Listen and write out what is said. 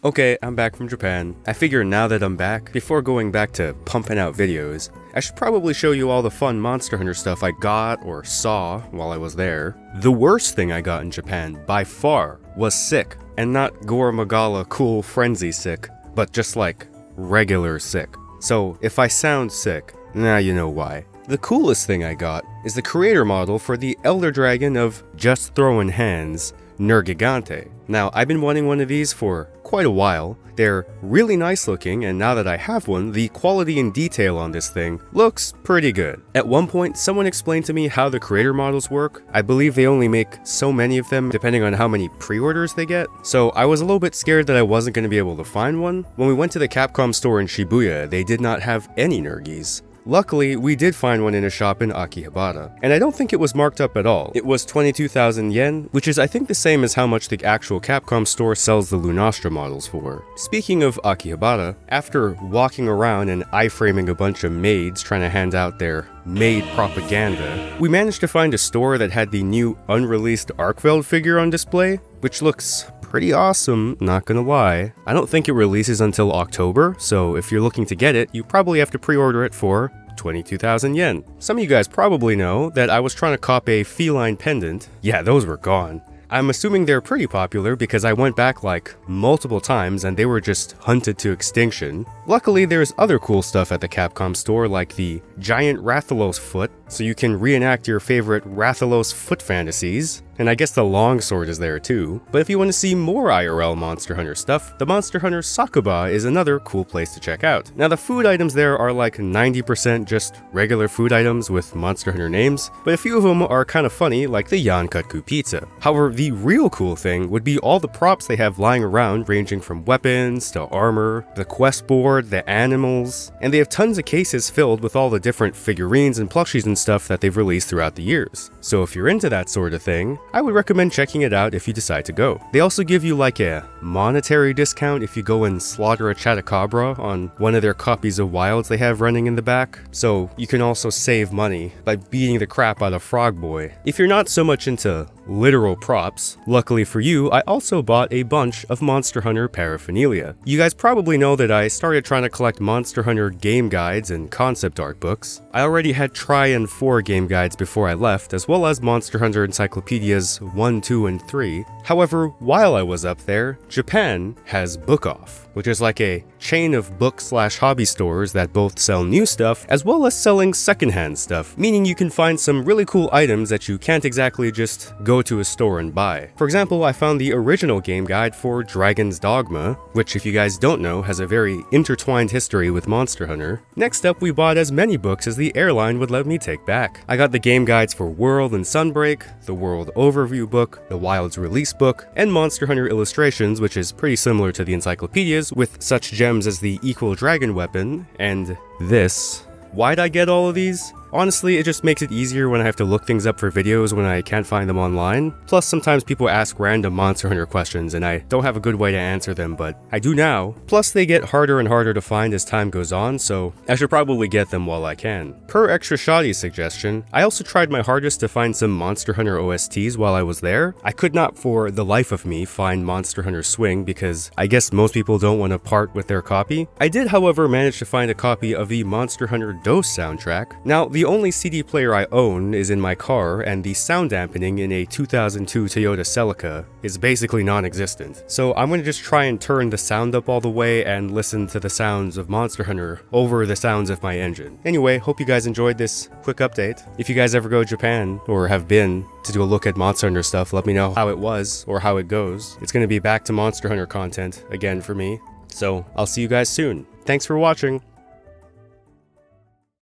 Okay, I'm back from Japan. I figure now that I'm back, before going back to pumping out videos, I should probably show you all the fun Monster Hunter stuff I got or saw while I was there. The worst thing I got in Japan, by far, was sick. And not Gore Magala cool frenzy sick, but just like regular sick. So if I sound sick, now you know why. The coolest thing I got is the creator model for the Elder Dragon of Just Throwing Hands, Nergigante. Now, I've been wanting one of these for quite a while. They're really nice looking, and now that I have one, the quality and detail on this thing looks pretty good. At one point, someone explained to me how the creator models work. I believe they only make so many of them depending on how many pre-orders they get. So I was a little bit scared that I wasn't going to be able to find one. When we went to the Capcom store in Shibuya, they did not have any nergis. Luckily, we did find one in a shop in Akihabara, and I don't think it was marked up at all. It was 22,000 yen, which is I think the same as how much the actual Capcom store sells the Lunastra models for. Speaking of Akihabara, after walking around and iframing a bunch of maids trying to hand out their maid propaganda, we managed to find a store that had the new unreleased Arkveld figure on display, which looks pretty awesome, not gonna lie. I don't think it releases until October, so if you're looking to get it, you probably have to pre-order it for 22,000 yen. Some of you guys probably know that I was trying to cop a feline pendant. Yeah, those were gone. I'm assuming they're pretty popular because I went back like multiple times and they were just hunted to extinction. Luckily, there's other cool stuff at the Capcom store like the giant Rathalos foot, so you can reenact your favorite Rathalos foot fantasies. And I guess the longsword is there too. But if you want to see more IRL Monster Hunter stuff, the Monster Hunter Sakuba is another cool place to check out. Now the food items there are like 90% just regular food items with Monster Hunter names, but a few of them are kind of funny, like the Yankutku pizza. However, the real cool thing would be all the props they have lying around, ranging from weapons to armor, the quest board, the animals, and they have tons of cases filled with all the different figurines and plushies and stuff that they've released throughout the years. So if you're into that sort of thing, I would recommend checking it out if you decide to go. They also give you like a monetary discount if you go and slaughter a Chattacabra on one of their copies of Wilds they have running in the back. So you can also save money by beating the crap out of Frog Boy. If you're not so much into literal props, luckily for you, I also bought a bunch of Monster Hunter paraphernalia. You guys probably know that I started trying to collect Monster Hunter game guides and concept art books. I already had Tri and 4 game guides before I left, as well as Monster Hunter encyclopedias 1, 2, and 3. However, while I was up there, Japan has Book Off, which is like a chain of book/hobby stores that both sell new stuff as well as selling secondhand stuff, meaning you can find some really cool items that you can't exactly just go to a store and buy. For example, I found the original game guide for Dragon's Dogma, which if you guys don't know has a very intertwined history with Monster Hunter. Next up, we bought as many books as the airline would let me take back. I got the game guides for World and Sunbreak, the World Overview book, the Wilds Release book, and Monster Hunter Illustrations, which is pretty similar to the encyclopedias, with such gems as the Equal Dragon weapon, and this. Why'd I get all of these? Honestly, it just makes it easier when I have to look things up for videos when I can't find them online. Plus, sometimes people ask random Monster Hunter questions and I don't have a good way to answer them, but I do now. Plus, they get harder and harder to find as time goes on, so I should probably get them while I can. Per Extra Shoddy's suggestion, I also tried my hardest to find some Monster Hunter OSTs while I was there. I could not for the life of me find Monster Hunter Swing because I guess most people don't want to part with their copy. I did, however, manage to find a copy of the Monster Hunter DOS soundtrack. Now, the only CD player I own is in my car, and the sound dampening in a 2002 Toyota Celica is basically non-existent. So I'm gonna just try and turn the sound up all the way and listen to the sounds of Monster Hunter over the sounds of my engine. Anyway, hope you guys enjoyed this quick update. If you guys ever go to Japan, or have been, to do a look at Monster Hunter stuff, let me know how it was, or how it goes. It's gonna be back to Monster Hunter content again for me. So I'll see you guys soon. Thanks for watching.